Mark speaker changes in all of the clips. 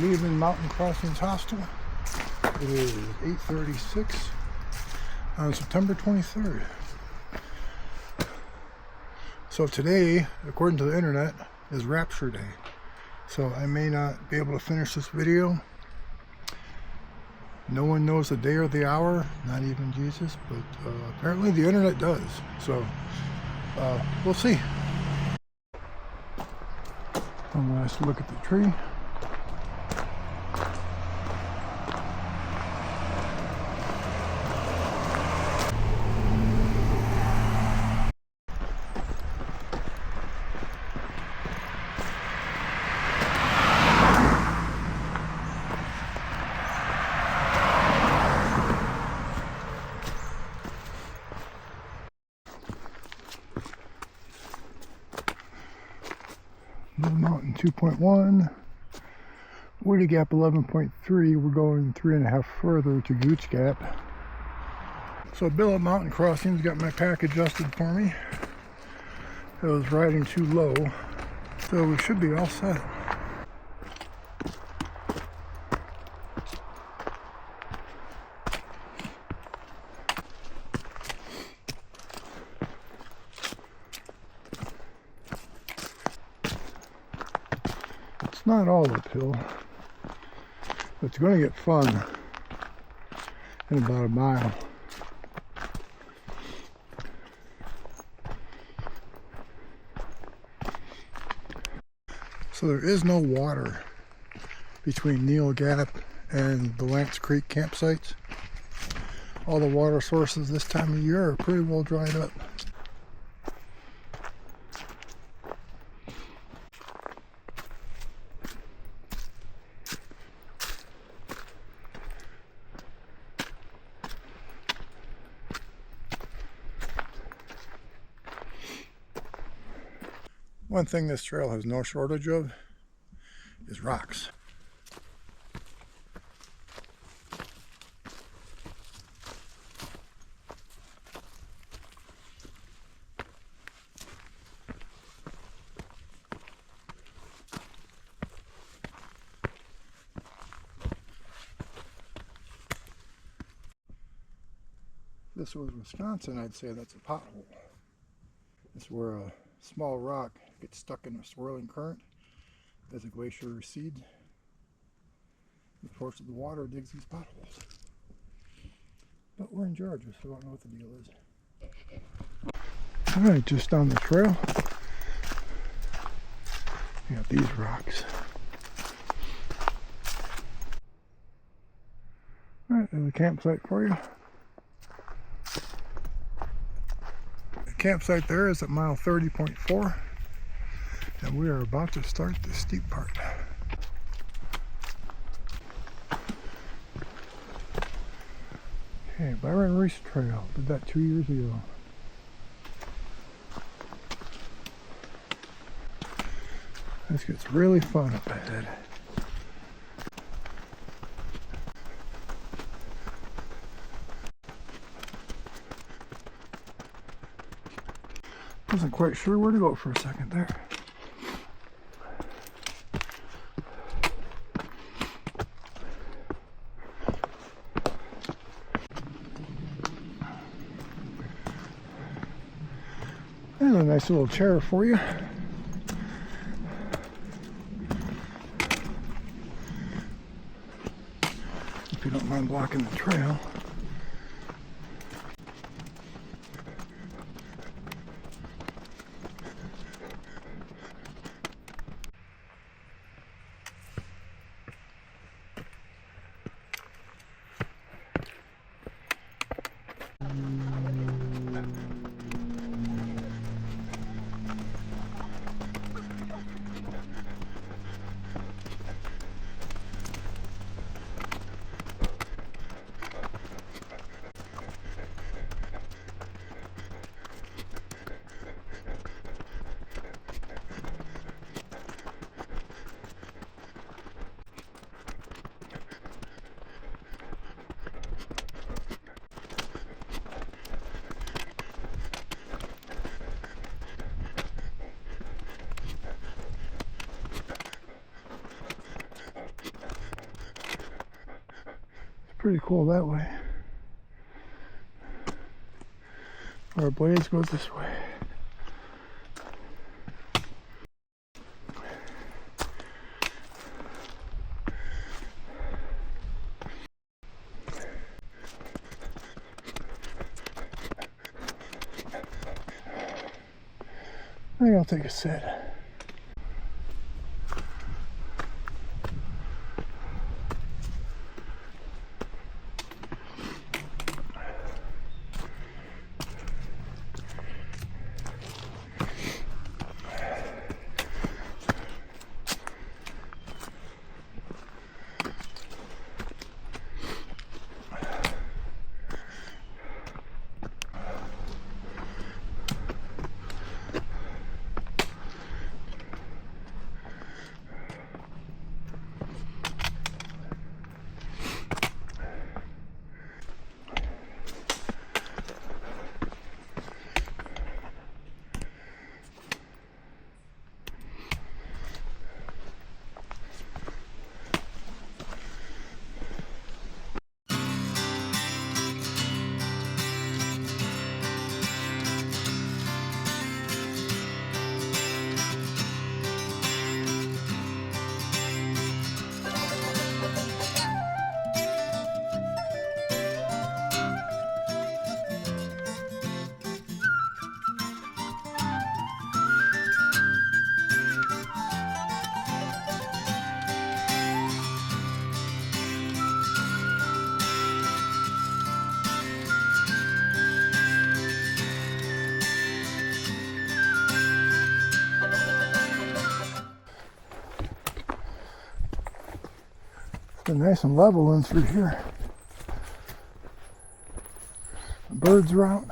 Speaker 1: leaving Mountain Crossings Hostel. It is 8:36 on September 23rd. So today, according to the internet, is Rapture Day. So I may not be able to finish this video. No one knows the day or the hour, not even Jesus, but apparently the internet does. So we'll see. One last look at the tree. Mountain 2.1, Woody Gap 11.3. We're going 3.5 further to Gooch Gap. So Bill at Mountain Crossings got my pack adjusted for me. It was riding too low, so we should be all set. It's not all uphill, but it's going to get fun in about a mile. So there is no water between Neel Gap and the Lance Creek campsites. All the water sources this time of year are pretty well dried up. One thing this trail has no shortage of is rocks. If this was Wisconsin, I'd say that's a pothole. It's where a small rock gets stuck in a swirling current as the glacier recedes. The force of the water digs these potholes. But we're in Georgia, so I don't know what the deal is. Alright, just down the trail, you got these rocks. Alright, there's a campsite for you. The campsite there is at mile 30.4. And we are about to start the steep part. Okay, Byron Reese Trail. Did that 2 years ago. This gets really fun up ahead. Wasn't quite sure where to go for a second there. And a nice little chair for you. If you don't mind blocking the trail. Pretty cool that way. Our blaze goes this way. I think I'll take a sit. It's nice and level in through here. The birds are out.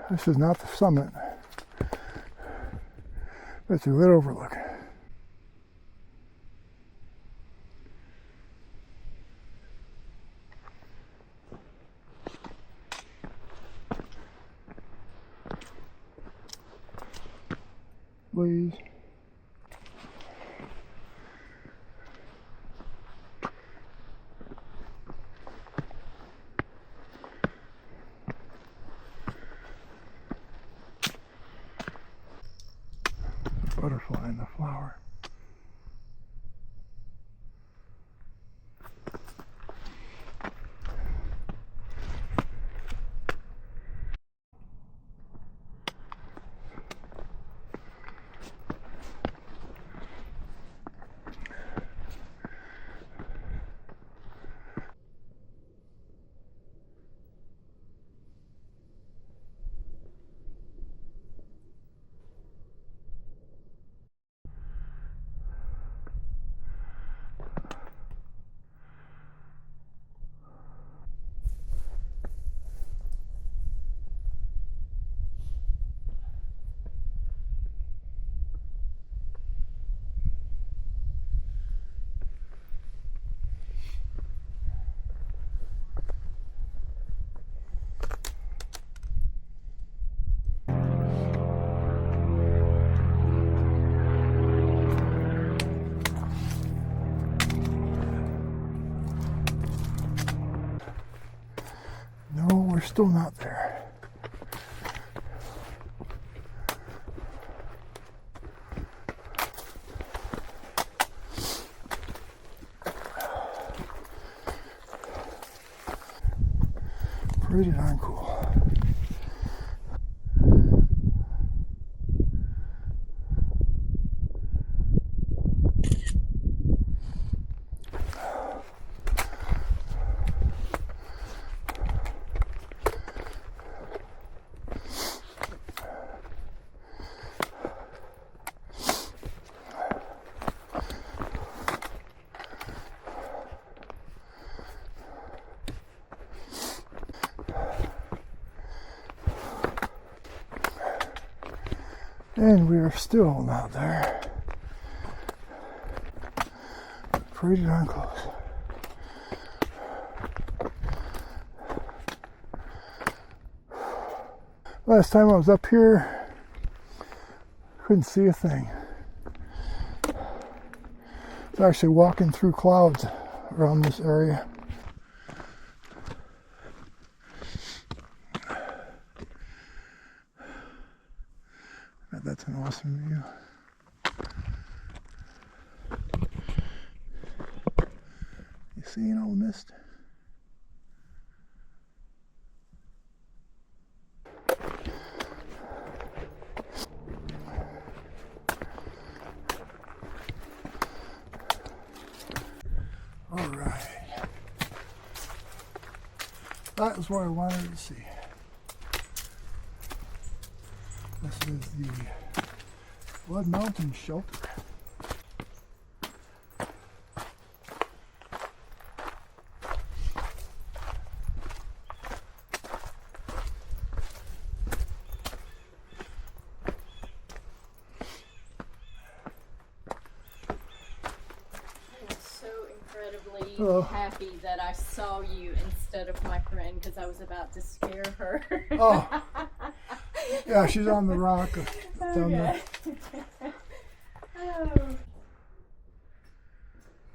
Speaker 1: This is not the summit. It's a good overlook. Please. Butterfly in the flower. We're still not there. Pretty darn cool. And we are still not there. Pretty darn close. Last time I was up here, couldn't see a thing. I was actually walking through clouds around this area. That's an awesome view. You seeing all the mist? All right. That is what I wanted to see. This is the Blood Mountain shelter.
Speaker 2: Happy that I saw you instead of my friend because I was about to scare her.
Speaker 1: Oh, yeah, she's on the rock down there.
Speaker 2: Oh.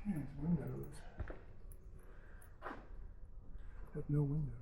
Speaker 1: Here's windows. Have no windows.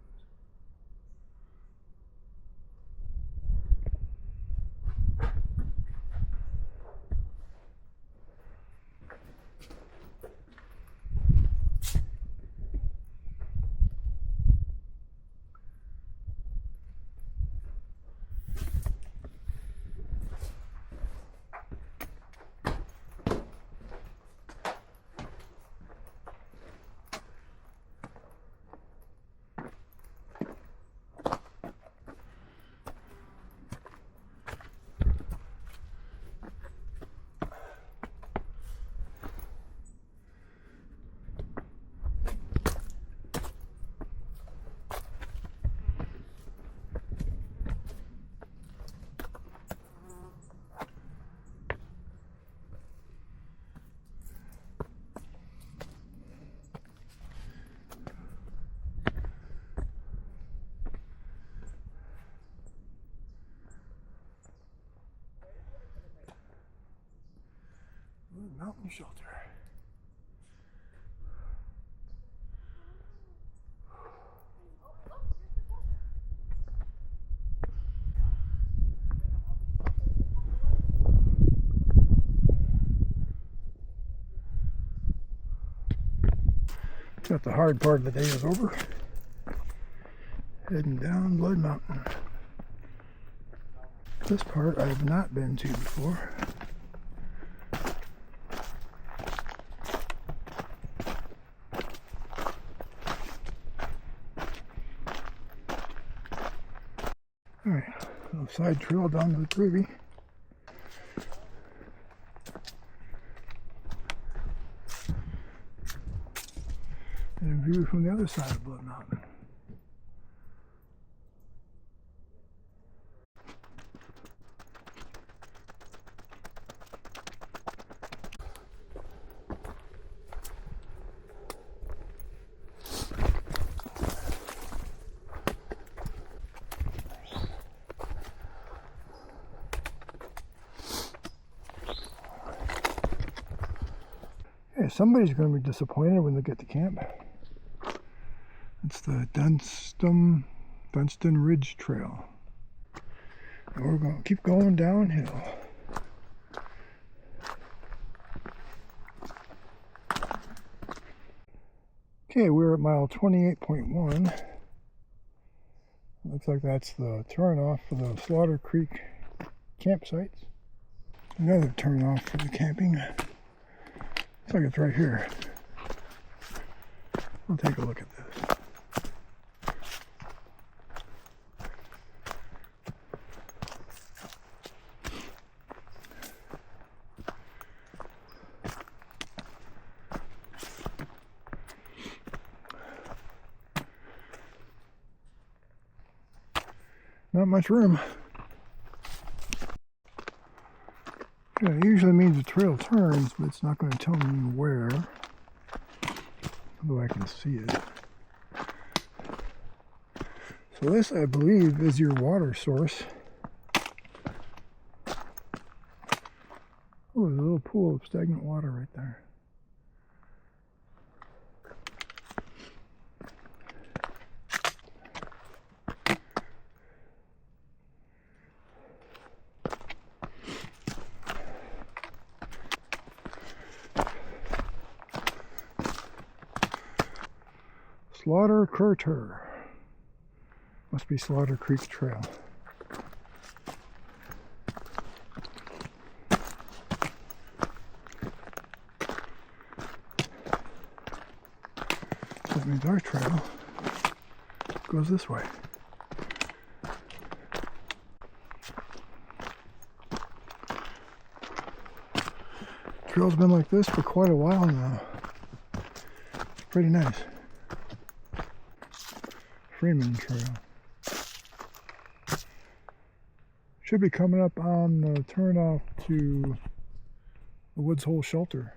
Speaker 1: Mountain shelter. Got the hard part of the day is over. Heading down Blood Mountain. This part I have not been to before. Alright, little side trail down to the privy. And a view from the other side of Blood Mountain. Okay, somebody's going to be disappointed when they get to camp. It's the Dunstan Ridge Trail. And we're going to keep going downhill. Okay, we're at mile 28.1. Looks like that's the turnoff for the Slaughter Creek campsites. Another turnoff for the camping. Looks like it's right here. We'll take a look at this. Not much room. turns, but it's not going to tell me where. Although I can see it. So this, I believe, is your water source. Oh, there's a little pool of stagnant water right there. Slaughter Curter. Must be Slaughter Creek Trail. That means our trail goes this way. Trail's been like this for quite a while now. It's pretty nice. Freeman Trail. Should be coming up on the turnoff to the Woods Hole Shelter.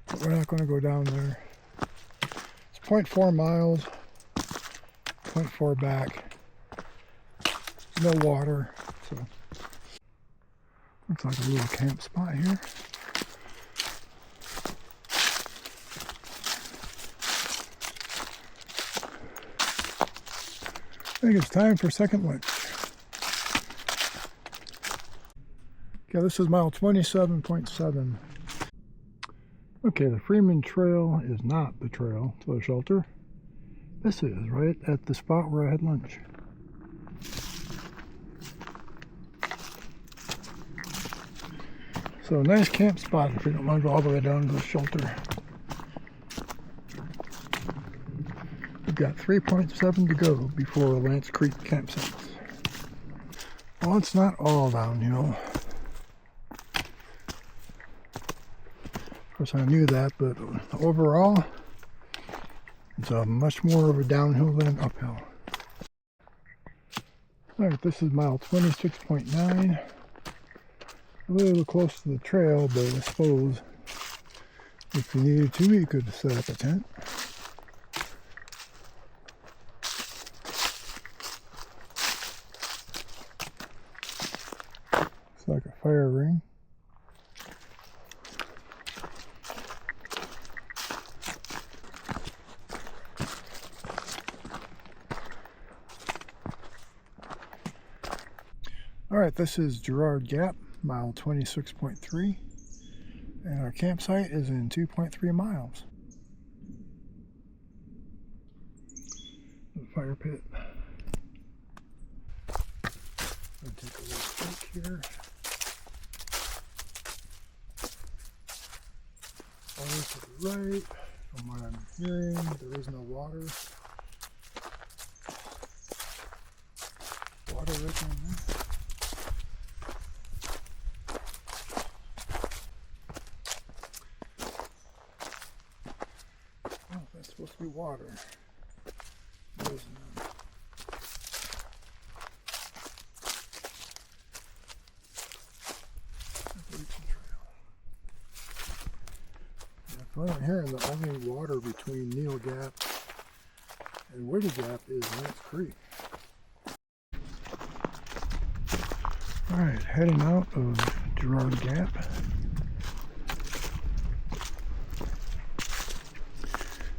Speaker 1: But we're not going to go down there. It's 0.4 miles, 0.4 back. No water, so looks like a little camp spot here. I think it's time for second lunch. Okay, this is mile 27.7. Okay, the Freeman Trail is not the trail to the shelter. This is right at the spot where I had lunch. So nice camp spot if you don't want to go all the way down to the shelter. We've got 3.7 to go before Lance Creek campsite. Well, it's not all downhill. Of course, I knew that, but overall, it's a much more of a downhill than an uphill. Alright, this is mile 26.9. A little close to the trail, but I suppose if you needed to, you could set up a tent. It's like a fire ring. Alright, this is Jarrard Gap, mile 26.3, and our campsite is in 2.3 miles. The fire pit. I'll take a little peek here. Water to the right. From what I'm hearing, there is no water. Water right down there. Oh, that's supposed to be water. There is none. From what I'm hearing, the only water between Neel Gap and Woody Gap is Lance Creek. Alright, heading out of Jarrard Gap.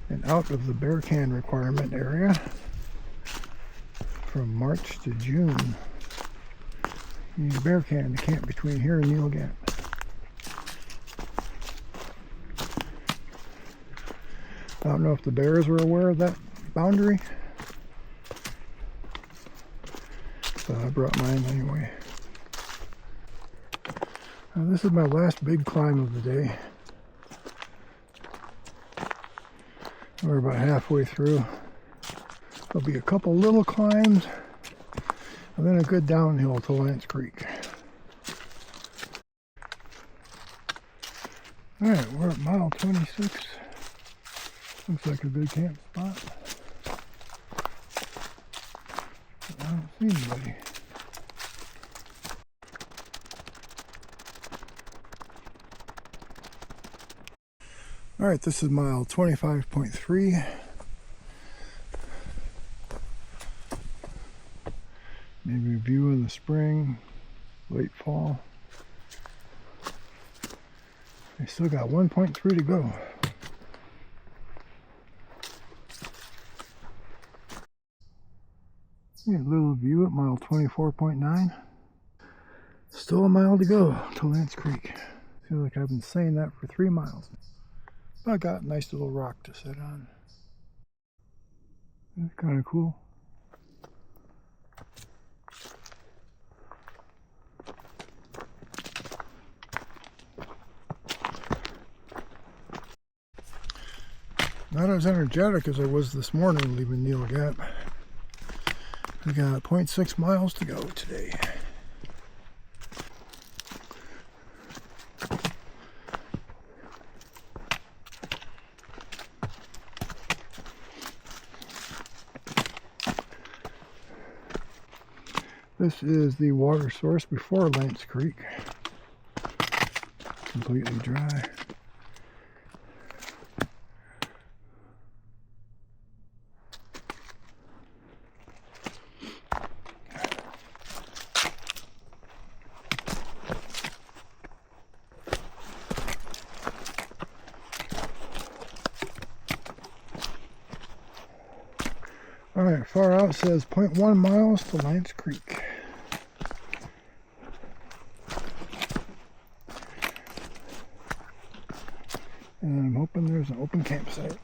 Speaker 1: And out of the bear can requirement area from March to June. You need a bear can to camp between here and Neel Gap. I don't know if the bears were aware of that boundary, so I brought mine anyway. Now, this is my last big climb of the day. We're about halfway through. There'll be a couple little climbs and then a good downhill to Lance Creek. Alright, we're at mile 26. Looks like a good camp spot. I don't see anybody. Alright, this is mile 25.3. Maybe a view in the spring, late fall. I still got 1.3 to go. Yeah, a little view at mile 24.9. Still a mile to go to Lance Creek. Feel like I've been saying that for 3 miles. But I got a nice little rock to sit on. That's kind of cool. Not as energetic as I was this morning leaving Neel Gap. We got 0.6 miles to go today. This is the water source before Lance Creek. Completely dry. Alright, far out says 0.1 miles to Lance Creek. And I'm hoping there's an open campsite.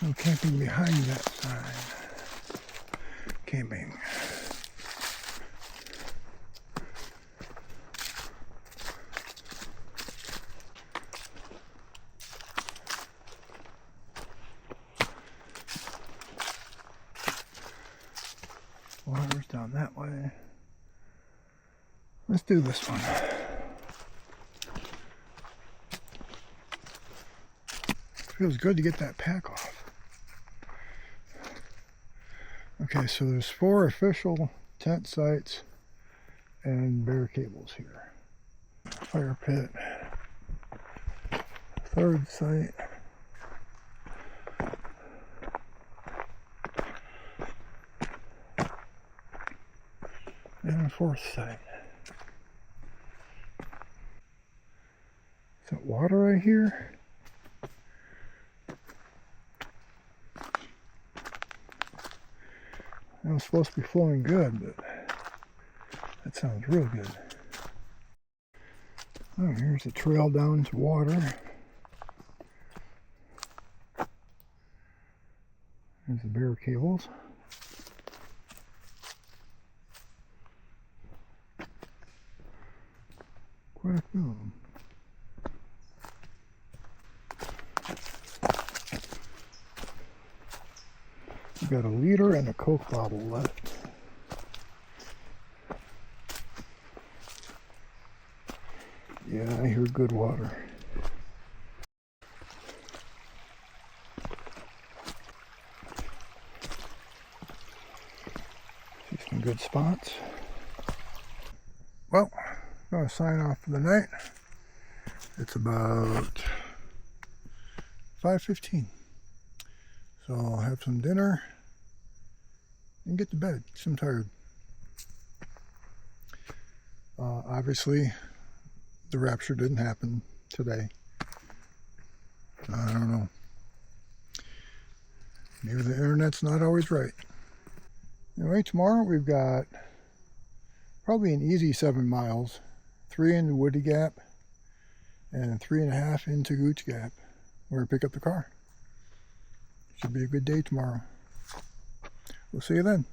Speaker 1: No camping behind that sign. Camping. Water's down that way. Let's do this one. Feels good to get that pack off. Okay, so there's 4 official tent sites and bare cables here. Fire pit. 3rd site. And a 4th site. Is that water right here? It was supposed to be flowing good, but that sounds real good. Oh, here's a trail down to water. There's the bare cables. Quite a few of them. We've got a liter and a Coke bottle left. Yeah, I hear good water. See some good spots. Well, I'm going to sign off for the night. It's about 5:15. So I'll have some dinner and get to bed. I'm tired. Obviously, the rapture didn't happen today. I don't know. Maybe the internet's not always right. Anyway, tomorrow we've got probably an easy 7 miles. 3 into Woody Gap and 3.5 into Gooch Gap. We're going to pick up the car. Should be a good day tomorrow. We'll see you then.